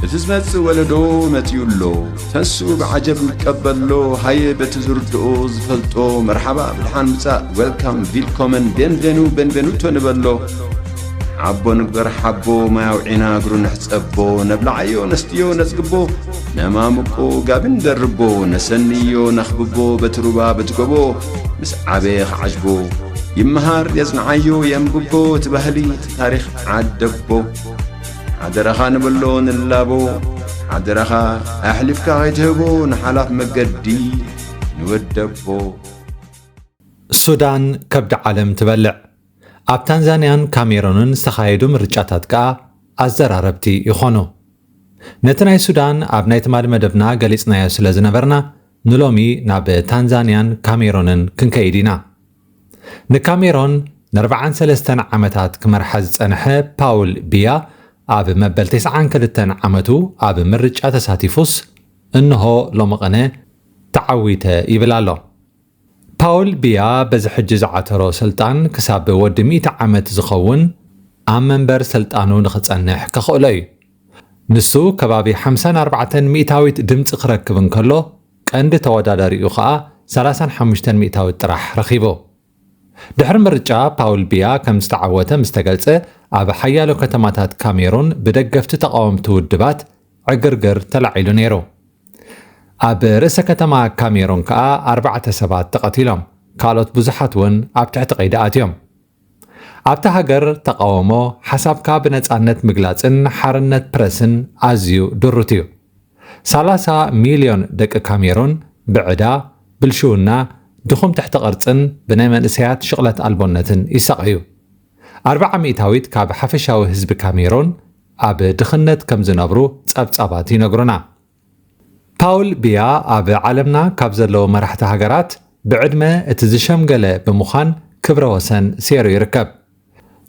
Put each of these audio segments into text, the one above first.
بتزمت ولدو متيولو تنسو بعجب متقبلو هاي بتزردو زفلتو مرحبا بالحان مساء ويلكم فيلكومن بنفينوتو نبلو عبو نقدر حبو ما يوعينا قرو نحسبو نبلعيو نستيو نزقبو نمامكو قابن دربو نسنيو نخببو بتروبا بتقبو مسعبيخ عجبو يمهار يزنعيو ينببو تبهلي تاريخ عدبو عدرخا نبلو نلابو عدرخا أحلفكا غيتهبو نحلاف مقدي نودبو. السودان كبد عالم تبلع ኣብ ታንዛንያን ካሜሩንን ዝተኻየዱ ምርጫታት ከዓ ኣዘራረብቲ ይኾኑ። ነቲ ናይ ሱዳን ኣብ ናይ ትማሊ መደብና ገሊጽናዮ ስለ ዝነበርና ንሎሚ ናብ ታንዛንያን ካሜሩንን ክንከይድ ኢና። ንካሜሩን ን43 ዓመታት ክመርሓ ዝጸንሐ ፓውል ቢያ ኣብ መበል 92 ዓመቱ ኣብ ምርጫ ተሳቲፉስ እንሆ ሎሚ ቐነ ተዓዊተ ይብል ኣሎ። ፓውል ቢያ በዚ ሕጂ ዝዓተሮ ስልጣን ክሳብ ወዲ 100 ዓመት ዝኸውን ኣብ መንበር ስልጣኑ ንኽጸንሕ ከኽእሎ እዩ። ንሱ ከባቢ 54 ሚእታዊት ድምፂ ክረክብ እንከሎ ቀንዲ ተወዳዳሪኡ ከዓ 35 ሚእታዊት ጥራሕ ረኺቦ። ድሕሪ ምርጫ ፓውል ቢያ ከም ዝተዓወተ ምስ ተገልጸ ኣብ ሓያሎ ከተማታት ካሜሩን ብደገፍቲ ተቃወምቲ ውድባት ዕግርግር ተላዒሉ ነይሩ። ኣብ ርእሰ ከተማ ካሜሩን ከዓ 4 ሰባት ተቐቲሎም ካልኦት ብዙሓት እውን ኣብ ትሕቲ ቀይዲ ኣትዮም። ኣብታ ሃገር ተቃውሞ ሓሳብካ ብነፃነት ምግላፅን ሓርነት ፕረስን ኣዝዩ ድሩት እዩ። 30 ሚልዮን ደቂ ካሜሩን ብዕዳ ብልሽውና ድኹም ትሕቲ ቅርፅን ብናይ መንእሰያት ሽቕለት ኣልቦነትን ይሰቕዩ። 40 ሚእታዊት ካብ ሓፈሻዊ ህዝቢ ካሜሩን ኣብ ድኽነት ከም ዝነብሩ ጸብጻባት ይነግሩና። ፓውል ቢያ ኣብ ዓለምና ካብ ዘለዎ መራሕቲ ሃገራት ብዕድመ እቲ ዝሸምገለ ብምዃን ክብረ ወሰን ሴሩ ይርከብ።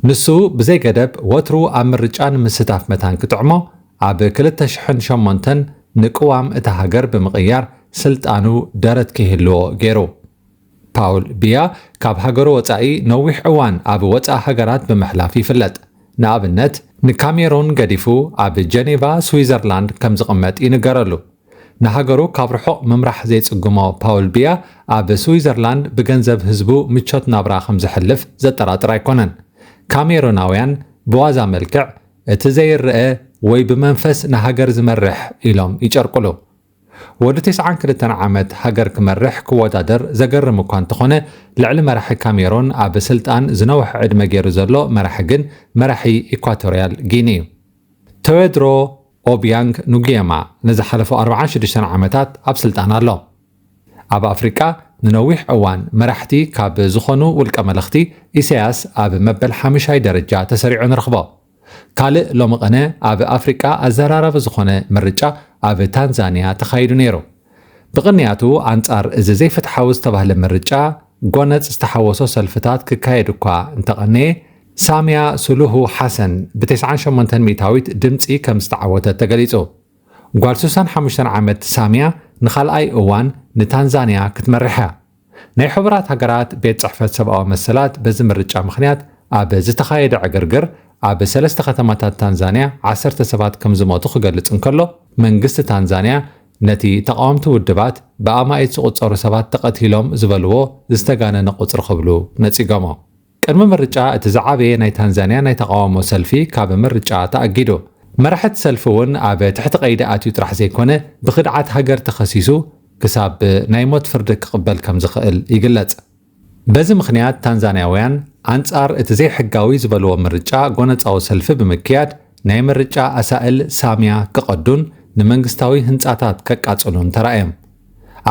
ንሱ ብዘይ ገደብ ወትሩ ኣብ ምርጫ ንምስታፍ መታን ክጥዕሞ ኣብ 2008 ንቅዋም እታ ሃገር ብምቕያር ስልጣኑ ደረት ክህልዎ ገይሩ። ፓውል ቢያ ካብ ሃገሩ ወፃኢ ነዊሕ እዋን ኣብ ወፃኢ ሃገራት ብምሕላፍ ይፍለጥ። ንኣብነት ንካሜሩን ገዲፉ ኣብ ጀኔቫ ስዊዘርላንድ ከም ዝቕመጥ ይንገረሉ። ንሃገሩ ካብ ርሑቕ ምምራሕ ዘይጽጉሞ ፓውል ቢያ ኣብ ስዊዘርላንድ ብገንዘብ ህዝቡ ምቾት ናብራ ከም ዝሕልፍ ዘጠራጥር ኣይኮነን። ካሜሩናውያን ብዋዛ መልክዕ እቲ ዘይርአ ወይ ብመንፈስ ንሃገር ዝመርሕ ኢሎም ይጨርቁሉ። ወዲ 92 ዓመት ሃገር ክመርሕ ክወዳደር ዘገርም እኳ እንተኾነ ልዕሊ መራሒ ካሜሩን ኣብ ስልጣን ዝነውሕ ዕድመ ገይሩ ዘሎ መራሒ ግን መራሒ ኢኳቶርያል ጊኒ እዩ። ቴዎድሮ ኦቢያንግ ኑጊየማ ንዝሓለፉ 46 ዓመታት ኣብ ስልጣን ኣሎ። ኣብ ኣፍሪቃ ንነዊሕ እዋን መራሕቲ ካብ ዝኾኑ ውልቀ መለኽቲ ኢሳያስ ኣብ መበል 5ይ ደረጃ ተሰሪዑ ንረኽቦ። ካልእ ሎሚ ቐነ ኣብ ኣፍሪቃ ኣዘራረበ ዝኾነ ምርጫ ኣብ ታንዛንያ ተኻይዱ ነይሩ። ብቕንያቱ ኣንጻር እዚ ዘይፍትሓዊ ዝተባህለ ምርጫ ጎነፅ ዝተሓወሶ ሰልፍታት ክካየድ እኳ እንተቐነየ ሳምያ ሱሉሁ ሓሰን ብ98 ሚእታዊት ድምፂ ከም ዝተዓወተት ተገሊጹ። ጓል 65 ዓመት ሳምያ ንኻልኣይ እዋን ንታንዛንያ ክትመርሕ እያ። ናይ ሕቡራት ሃገራት ቤት ጽሕፈት ሰብኣዊ መሰላት በዚ ምርጫ ምኽንያት ኣብ ዝተኻየደ ዕግርግር ኣብ 3 ከተማታት ታንዛንያ 10 ሰባት ከም ዝሞቱ ክገልጽ እንከሎ መንግስቲ ታንዛንያ ነቲ ተቃወምቲ ውድባት ብኣማኢት ዝቝጸሩ ሰባት ተቐቲሎም ዝበልዎ ዝተጋነነ ቁጽሪ ክብሉ ነጺጎሞ። ቅድሚ ምርጫ እቲ ዝዓበየ ናይ ታንዛንያ ናይ ተቃውሞ ሰልፊ ካብ ምርጫ ተኣጊዱ። መራሕቲ ሰልፊ እውን ኣብ ትሕቲ ቀይዲ ኣትዩ ጥራሕ ዘይኮነ ብኽድዓት ሃገር ተኸሲሱ ክሳብ ናይ ሞት ፍርዲ ክቕበል ከም ዝኽእል ይግለጽ። በዚ ምኽንያት ታንዛንያውያን ኣንጻር እቲ ዘይሕጋዊ ዝበልዎ ምርጫ ጎነፃዊ ሰልፊ ብምክያድ ናይ ምርጫ ኣሳእል ሳምያ ክቐዱን ንመንግስታዊ ህንፃታት ከቃጽሉን ተራእዮም።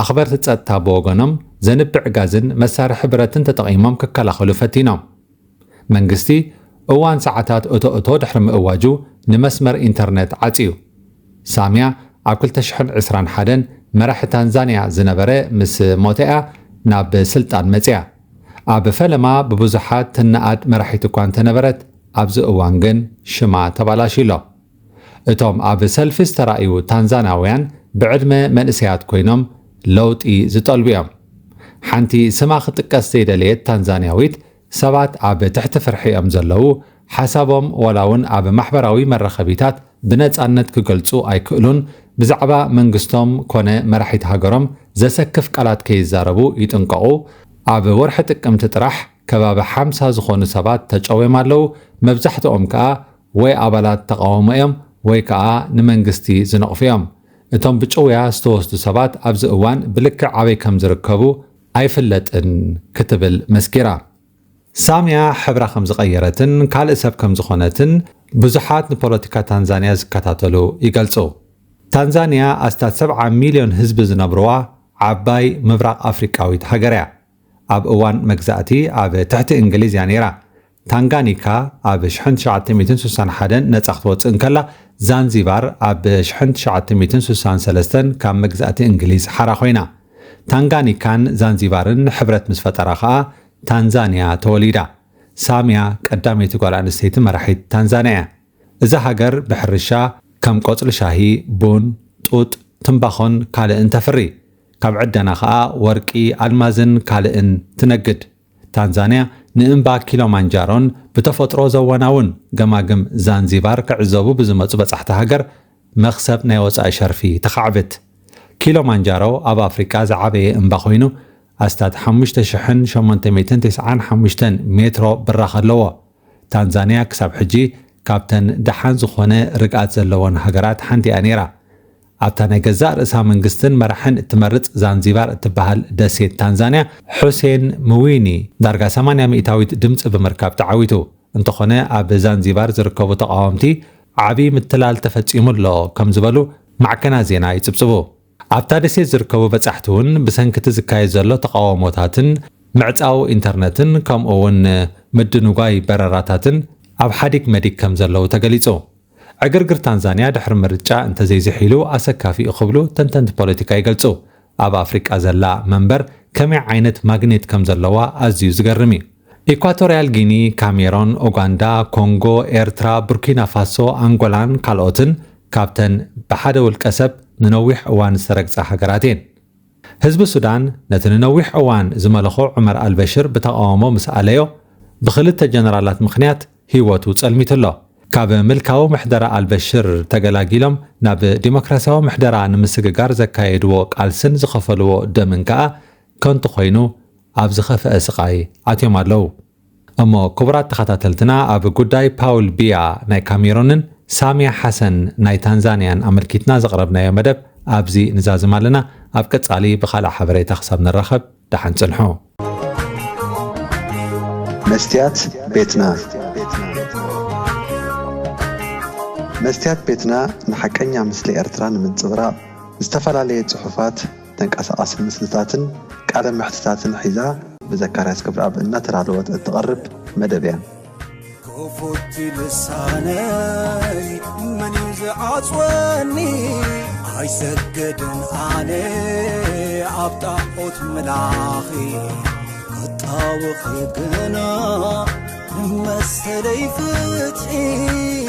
ኣኽበርቲ ጸጥታ ብወገኖም ዘንብዕ ጋዝን መሳርሒ ብረትን ተጠቒሞም ክከላኸሉ ፈቲኖም። መንግስቲ እዋን ሰዓታት እቶ ድሕሪ ምእዋጁ ንመስመር ኢንተርኔት ዓጽዩ። ሳምያ ኣብ 2021 መራሒ ታንዛንያ ዝነበረ ምስ ሞተያ ናብ ስልጣን መጽያ። ኣብ ፈለማ ብብዙሓት ትነኣድ መራሒት እኳ እንተነበረት ኣብዚ እዋን ግን ሽማ ተባላሽሎ። እቶም ኣብ ሰልፊ ዝተራእዩ ታንዛናውያን ብዕድመ መንእሰያት ኮይኖም ለውጢ ዝጠልቡ እዮም። ሓንቲ ስማ ክጥቀስ ዘይደለየት ታንዛንያዊት ሰባት ኣብ ትሕቲ ፍርሒ እዮም ዘለዉ ሓሳቦም ወላውን ኣብ ማሕበራዊ መራኸቢታት ብነፃነት ክገልጹ ኣይክእሉን ብዛዕባ መንግስቶም ኮነ መራሒት ሃገሮም ዘሰክፍ ቃላት ከይዛረቡ ይጥንቀቑ ኣብ ወርሒ ጥቅምቲ ጥራሕ ከባቢ 50 ዝኾኑ ሰባት ተጨወም ኣለው መብዛሕትኦም ከዓ ወይ ኣባላት ተቃውሞ እዮም ወይ ከዓ ንመንግስቲ ዝነቕፉ እዮም እቶም ብጭውያ ዝተወስዱ ሰባት ኣብዚ እዋን ብልክዕ ዓበይ ከም ዝርከቡ ኣይፍለጥን ክትብል መስኪራ ሳምያ ሕብራ ከም ዝቐየረትን ካልእ ሰብ ከም ዝኾነትን ብዙሓት ንፖለቲካ ታንዛንያ ዝከታተሉ ይገልጹ ታንዛንያ ኣስታት 70 ሚልዮን ህዝቢ ዝነብርዋ ዓባይ ምብራቕ ኣፍሪቃዊት ሃገር እያ ኣብ እዋን መግዛእቲ ኣብ ትሕቲ እንግሊዝ እያ ነይራ ታንጋኒካ ኣብ 1961 ነፃ ክትወፅእ እንከላ ዛንዚባር ኣብ 1963 ካብ መግዛእቲ እንግሊዝ ሓራ ኮይና ታንጋኒካን ዛንዚባርን ሕብረት ምስ ፈጠራ ከዓ ታንዛንያ ተወሊዳ ሳምያ ቀዳመይቲ ጓል ኣንስተይቲ መራሒት ታንዛንያ እዛ ሃገር ብሕርሻ ከም ቆፅሊ ሻሂ ቡን ጡጥ ትንባኾን ካልእን ተፍሪ ካብ ዕደና ከዓ ወርቂ ኣልማዝን ካልእን ትነግድ ታንዛንያ ንእምባ ኪሎማንጃሮን ብተፈጥሮ ዘወናውን ገማግም ዛንዚባር ክዕዘቡ ብዝመፁ በጻሕቲ ሃገር መኽሰብ ናይ ወፃኢ ሸርፊ ተኻዕብት ኪሎማንጃሮ ኣብ ኣፍሪቃ ዝዓበየ እምባ ኮይኑ ኣስታት 5895 ሜትሮ ብራኽ ኣለዎ ታንዛንያ ክሳብ ሕጂ ካብተን ደሓን ዝኾነ ርግኣት ዘለዎን ሃገራት ሓንቲ እያ ነይራ ኣብታ ናይ ገዛእ ርእሳ መንግስትን መራሕን እትመርፅ ዛንዚባር እትበሃል ደሴት ታንዛንያ ሑሴን ምዊኒ ዳርጋ 80 ሚእታዊት ድምፂ ብምርካብ ተዓዊቱ እንተኾነ ኣብ ዛንዚባር ዝርከቡ ተቃወምቲ ዓብይ ምትላል ተፈፂሙ ኣሎ ከም ዝበሉ ማዕከና ዜና ይፅብፅቡ ኣብታ ደሴት ዝርከቡ በጻሕቲ እውን ብሰንኪቲ ዝካየድ ዘሎ ተቃውሞታትን ምዕፃው ኢንተርነትን ከምኡውን ምድንጓይ በረራታትን ኣብ ሓዲግ መዲግ ከም ዘለው ተገሊጹ ዕግርግር ታንዛንያ ድሕሪ ምርጫ እንተዘይዝሒሉ ኣሰካፊ ክብሉ ተንተንቲ ፖለቲካ ይገልጹ ኣብ ኣፍሪቃ ዘላ መንበር ከመይ ዓይነት ማግኔት ከም ዘለዋ ኣዝዩ ዝገርም እዩ ኢኳቶሪያል ጊኒ ካሜሮን ኡጋንዳ ኮንጎ ኤርትራ ቡርኪና ፋሶ አንጎላን ካልኦትን ካብተን ብሓደ ውልቀ ሰብ ንነዊሕ እዋን ዝተረግፀ ሃገራት እየን ህዝቢ ሱዳን ነቲ ንነዊሕ እዋን ዝመለኾ ዑመር አልበሽር ብተቃውሞ ምስ ኣለዮ ብክልተ ጀነራላት ምክንያት ህይወቱ ጸልሚት ኣሎ ካብ ምልካዊ ምሕደራ አልበሽር ተገላጊሎም ናብ ዲሞክራሲያዊ ምሕደራ ንምስግጋር ዘካየድዎ ቃልስን ዝኸፈልዎ ደምን ከዓ ከንቱ ኮይኑ ኣብ ዝኸፍአ ስቃይ ኣትዮም ኣለው እሞ ክቡራት ተኸታተልትና ኣብ ጉዳይ ፓውል ቢያ ናይ ካሜሮንን ሳምያ ሓሰን ናይ ታንዛንያን ኣመልኪትና ዘቕረብናዮ መደብ ኣብዚ ንዛዝም ኣለና ኣብ ቀጻሊ ብኻልእ ሓበሬታ ክሳብ ንራኸብ ደሓን ጽንሑ መስትያት ቤትና መስትያት ቤትና ንሐቀኛ ምስሊ ኤርትራ ንምንጽብራቕ ዝተፈላለዩ ጽሑፋት ተንቀሳቐሲ ምስልታትን ቃለ መሕትታትን ሒዛ ብዘካርያስ ክብረኣብ እናተዳለወት እትቐርብ መደብ እያ كفوت لساني من يزعصوني هاي سجدن علي عبطاقوت ملاخي قطاوخ يقنا مسلي فتحي